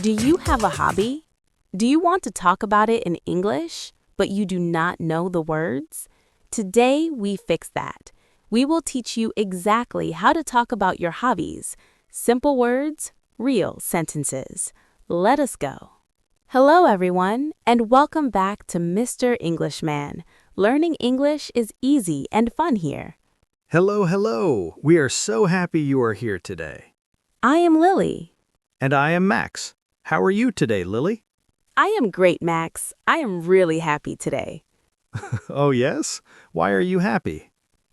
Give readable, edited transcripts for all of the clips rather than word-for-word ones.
Do you have a hobby? Do you want to talk about it in English, but you do not know the words? Today, we fix that. We will teach you exactly how to talk about your hobbies. Simple words, real sentences. Let us go. Hello, everyone, and welcome back to Mr. Englishman. Learning English is easy and fun here. Hello, hello. We are so happy you are here today. I am Lily. And I am Max. How are you today, Lily? I am great, Max. I am really happy today. Oh, yes? Why are you happy?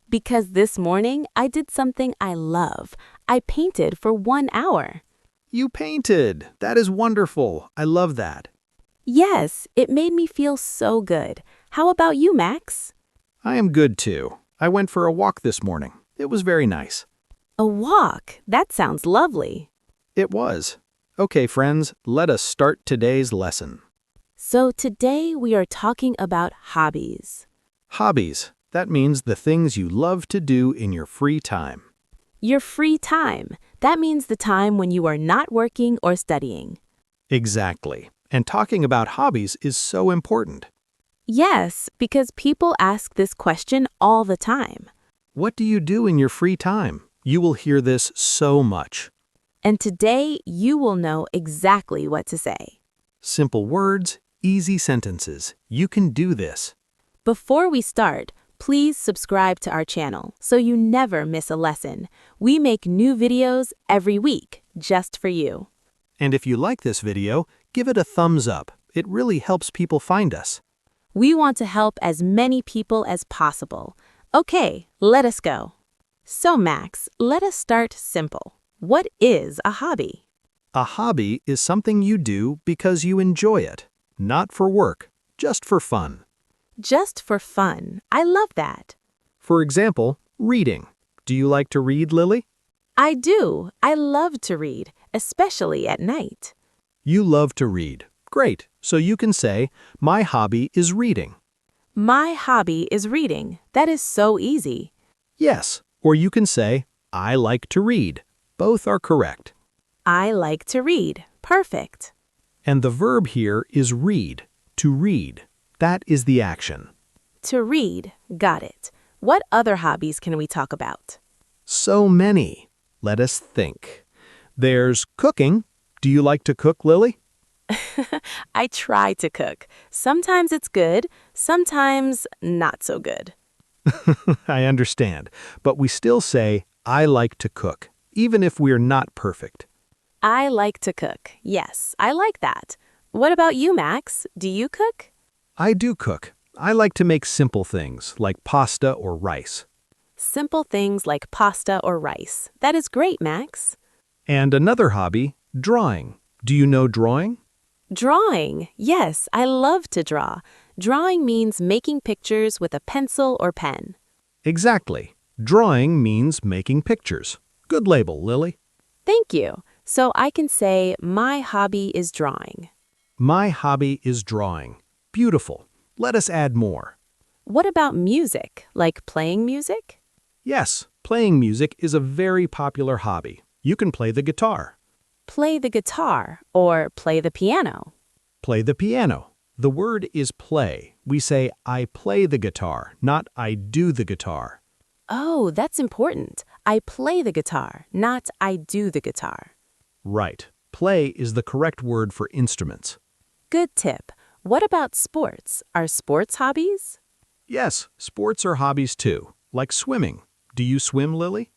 Because this morning, I did something I love. I painted for 1 hour. You painted. That is wonderful. I love that. Yes, it made me feel so good. How about you, Max? I am good too. I went for a walk this morning. It was very nice. A walk? That sounds lovely. It was. Okay, friends, let us start today's lesson. So today we are talking about hobbies. Hobbies. That means the things you love to do in your free time. Your free time. That means the time when you are not working or studying. Exactly. And talking about hobbies is so important. Yes, because people ask this question all the time. What do you do in your free time? You will hear this so much. And today you will know exactly what to say. Simple words, easy sentences. You can do this. Before we start, please subscribe to our channel so you never miss a lesson. We make new videos every week just for you. And if you like this video, give it a thumbs up. It really helps people find us. We want to help as many people as possible. Okay, let us go. So Max, let us start simple. What is a hobby? A hobby is something you do because you enjoy it, not for work, just for fun. Just for fun. I love that. For example, reading. Do you like to read, Lily? I do. I love to read, especially at night. You love to read. Great. So you can say, my hobby is reading. My hobby is reading. That is so easy. Yes. Or you can say, I like to read. Both are correct. I like to read. Perfect. And the verb here is read, to read. That is the action. To read. Got it. What other hobbies can we talk about? So many. Let us think. There's cooking. Do you like to cook, Lily? I try to cook. Sometimes it's good, sometimes not so good. I understand, but we still say, I like to cook, even if we're not perfect. I like to cook. Yes, I like that. What about you, Max? Do you cook? I do cook. I like to make simple things, like pasta or rice. Simple things like pasta or rice. That is great, Max. And another hobby, drawing. Do you know drawing? Drawing. Yes, I love to draw. Drawing means making pictures with a pencil or pen. Exactly. Drawing means making pictures. Good label, Lily. Thank you. So I can say, my hobby is drawing. My hobby is drawing. Beautiful. Let us add more. What about music, like playing music? Yes, playing music is a very popular hobby. You can play the guitar. Play the guitar or play the piano. Play the piano. The word is play. We say, I play the guitar, not I do the guitar. Oh, that's important. I play the guitar, not I do the guitar. Right. Play is the correct word for instruments. Good tip. What about sports? Are sports hobbies? Yes, sports are hobbies too, like swimming. Do you swim, Lily?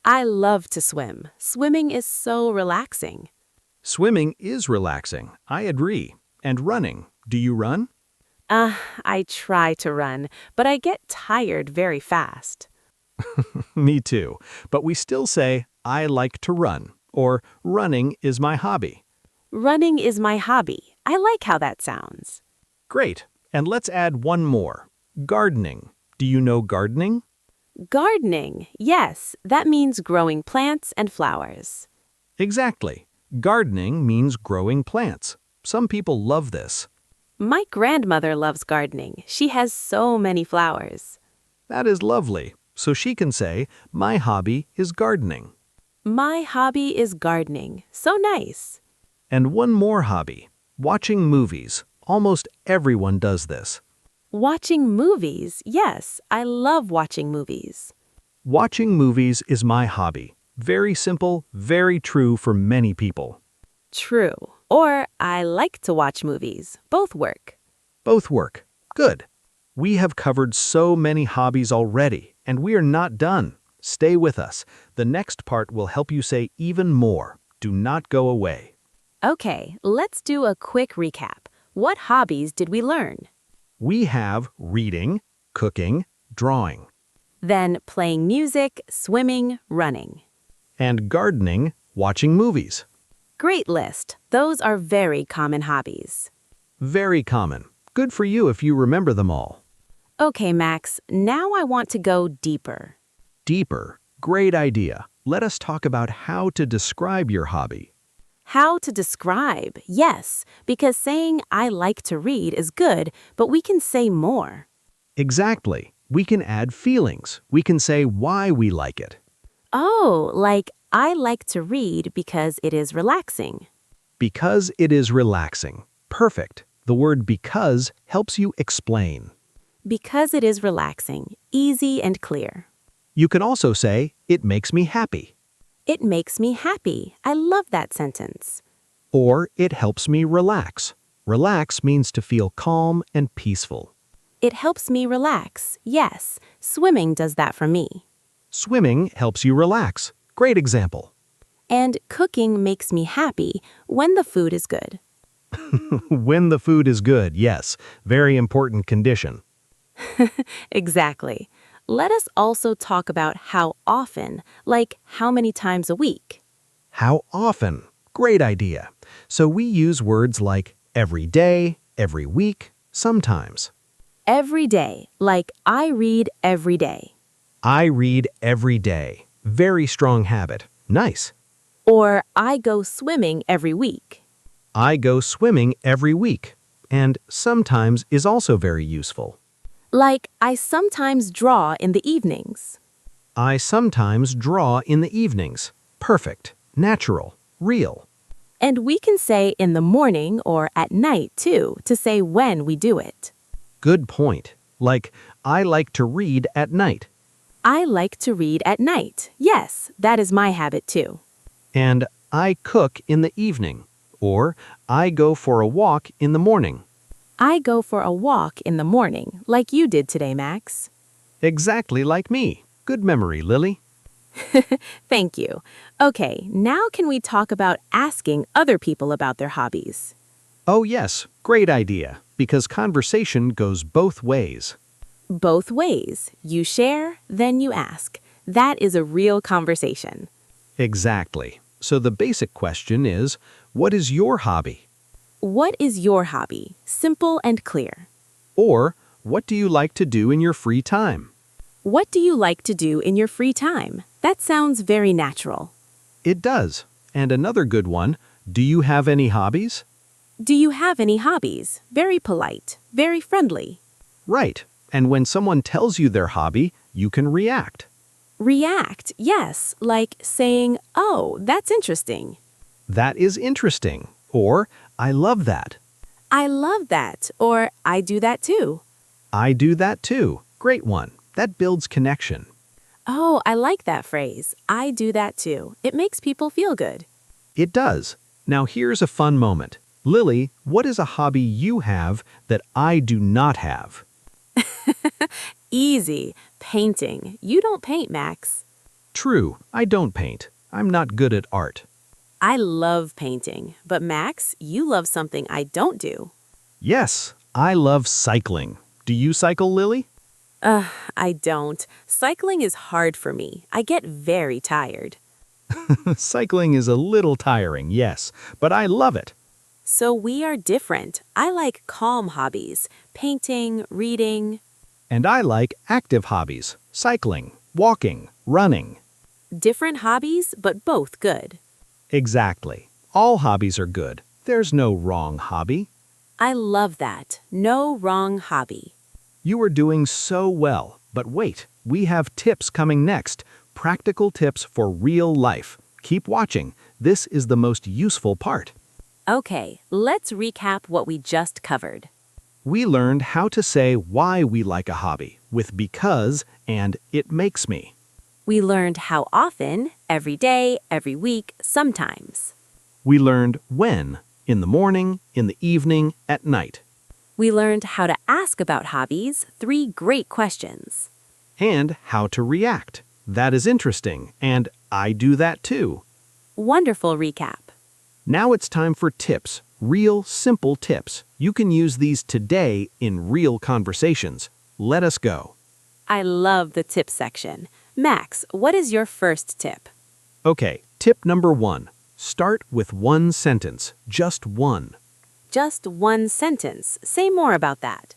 I love to swim. Swimming is so relaxing. Swimming is relaxing. I agree. And running. Do you run? I try to run, but I get tired very fast. Me too. But we still say, I like to run, or running is my hobby. Running is my hobby. I like how that sounds. Great. And let's add one more. Gardening. Do you know gardening? Gardening. Yes, that means growing plants and flowers. Exactly. Gardening means growing plants. Some people love this. My grandmother loves gardening. She has so many flowers. That is lovely. So she can say, my hobby is gardening. My hobby is gardening. So nice. And one more hobby, watching movies. Almost everyone does this. Watching movies. Yes, I love watching movies. Watching movies is my hobby. Very simple, very true for many people. True. Or I like to watch movies. Both work. Both work. Good. We have covered so many hobbies already, and we are not done. Stay with us. The next part will help you say even more. Do not go away. Okay, let's do a quick recap. What hobbies did we learn? We have reading, cooking, drawing, Then playing music, swimming, running. and gardening, watching movies. Great list. Those are very common hobbies. Very common. Good for you if you remember them all. Okay, Max, now I want to go deeper. Deeper. Great idea. Let us talk about how to describe your hobby. How to describe? Yes, because saying I like to read is good, but we can say more. Exactly. We can add feelings. We can say why we like it. Oh, like I like to read because it is relaxing. Because it is relaxing. Perfect. The word because helps you explain. Because it is relaxing, easy and clear. You can also say, it makes me happy. It makes me happy. I love that sentence. Or it helps me relax. Relax means to feel calm and peaceful. It helps me relax. Yes, swimming does that for me. Swimming helps you relax. Great example. And cooking makes me happy when the food is good. When the food is good, yes. Very important condition. Exactly. Let us also talk about how often, like how many times a week. How often? Great idea. So we use words like every day, every week, sometimes. Every day, like I read every day. I read every day. Very strong habit. Nice. Or I go swimming every week. I go swimming every week. And sometimes is also very useful. Like I sometimes draw in the evenings. I sometimes draw in the evenings. Perfect. Natural. Real. And we can say in the morning or at night too, to say when we do it. Good point. Like, I like to read at night. I like to read at night. Yes, that is my habit too. And I cook in the evening. Or I go for a walk in the morning. I go for a walk in the morning, like you did today, Max. Exactly like me. Good memory, Lily. Thank you. Okay, now can we talk about asking other people about their hobbies? Oh yes, great idea. Because conversation goes both ways. Both ways. You share, then you ask. That is a real conversation. Exactly. So the basic question is, what is your hobby? What is your hobby? Simple and clear. Or, what do you like to do in your free time? What do you like to do in your free time? That sounds very natural. It does. And another good one, do you have any hobbies? Do you have any hobbies? Very polite, very friendly. Right. And when someone tells you their hobby, you can react. React, yes, like saying, oh, that's interesting. That is interesting. Or, I love that. I love that, or I do that too. I do that too. Great one. That builds connection. Oh, I like that phrase. I do that too. It makes people feel good. It does. Now here's a fun moment. Lily, what is a hobby you have that I do not have? Easy. Painting. You don't paint, Max. True, I don't paint. I'm not good at art. I love painting, but Max, you love something I don't do. Yes, I love cycling. Do you cycle, Lily? I don't. Cycling is hard for me. I get very tired. Cycling is a little tiring, yes, but I love it. So we are different. I like calm hobbies, painting, reading. And I like active hobbies, cycling, walking, running. Different hobbies, but both good. Exactly. All hobbies are good. There's no wrong hobby. I love that. No wrong hobby. You are doing so well. But wait, we have tips coming next. Practical tips for real life. Keep watching. This is the most useful part. Okay, let's recap what we just covered. We learned how to say why we like a hobby with because and it makes me. We learned how often, every day, every week, sometimes. We learned when, in the morning, in the evening, at night. We learned how to ask about hobbies, 3 great questions. And how to react. That is interesting, and I do that too. Wonderful recap. Now it's time for tips, real simple tips. You can use these today in real conversations. Let us go. I love the tip section. Max, what is your first tip? Okay, tip number 1. Start with one sentence, just one. Just one sentence. Say more about that.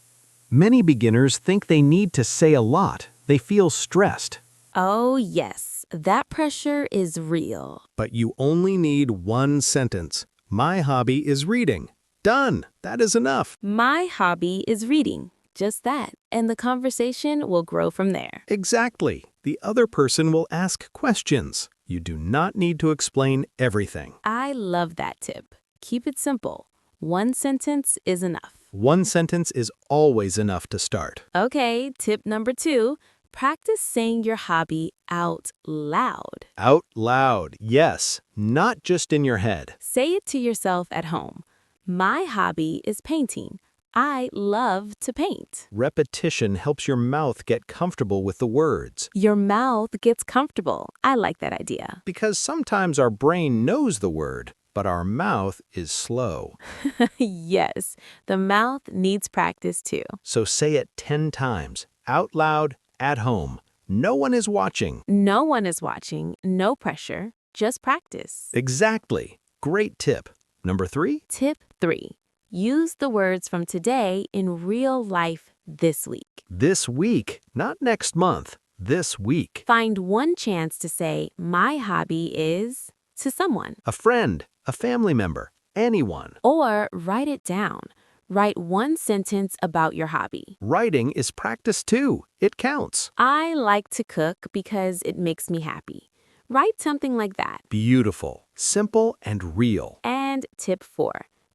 Many beginners think they need to say a lot. They feel stressed. Oh, yes, that pressure is real. But you only need one sentence. My hobby is reading. Done. That is enough. My hobby is reading. Just that. And the conversation will grow from there. Exactly. The other person will ask questions. You do not need to explain everything. I love that tip. Keep it simple. One sentence is enough. One sentence is always enough to start. Okay, tip number 2. Practice saying your hobby out loud. Out loud, yes, not just in your head. Say it to yourself at home. My hobby is painting. I love to paint. Repetition helps your mouth get comfortable with the words. Your mouth gets comfortable. I like that idea. Because sometimes our brain knows the word, but our mouth is slow. Yes, the mouth needs practice too. So say it 10 times, out loud, at home. No one is watching. No one is watching, no pressure, just practice. Exactly. Great tip. Number 3? Tip 3. Use the words from today in real life this week. This week, not next month. This week. Find one chance to say, my hobby is, to someone. A friend, a family member, anyone. Or write it down. Write one sentence about your hobby. Writing is practice too. It counts. I like to cook because it makes me happy. Write something like that. Beautiful, simple, and real. And tip 4.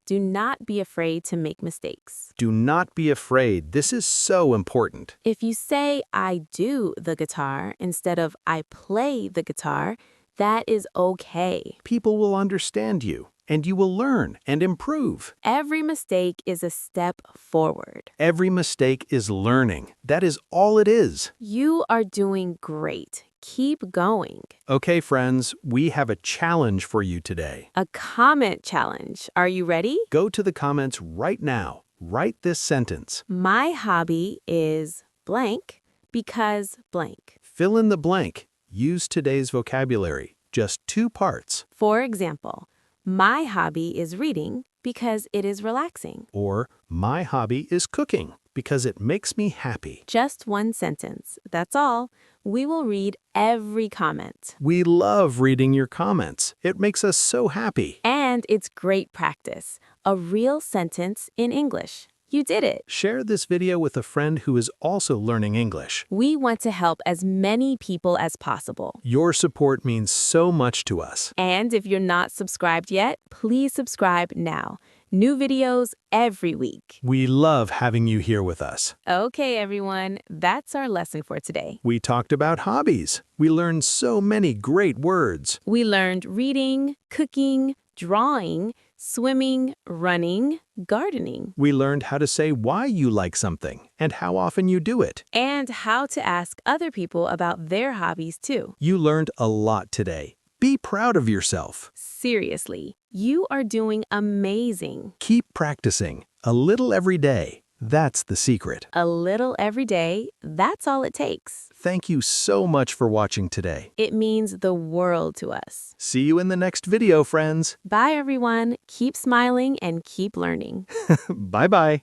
Do not be afraid to make mistakes. Do not be afraid. This is so important. If you say, I do the guitar instead of I play the guitar, that is okay. People will understand you, and you will learn and improve. Every mistake is a step forward. Every mistake is learning. That is all it is. You are doing great. Keep going. Okay, friends, we have a challenge for you today. A comment challenge. Are you ready? Go to the comments right now. Write this sentence. My hobby is blank because blank. Fill in the blank. Use today's vocabulary. Just 2 parts. For example, my hobby is reading because it is relaxing. Or, my hobby is cooking because it makes me happy. Just one sentence. That's all. We will read every comment. We love reading your comments. It makes us so happy. And it's great practice. A real sentence in English. You did it. Share this video with a friend who is also learning English. We want to help as many people as possible. Your support means so much to us. And if you're not subscribed yet, please subscribe now. New videos every week. We love having you here with us. Okay, everyone, that's our lesson for today. We talked about hobbies. We learned so many great words. We learned reading, cooking, drawing, swimming, running, gardening. We learned how to say why you like something and how often you do it. And how to ask other people about their hobbies too. You learned a lot today. Be proud of yourself. Seriously, you are doing amazing. Keep practicing. A little every day. That's the secret. A little every day, that's all it takes. Thank you so much for watching today. It means the world to us. See you in the next video, friends. Bye, everyone. Keep smiling and keep learning. Bye-bye.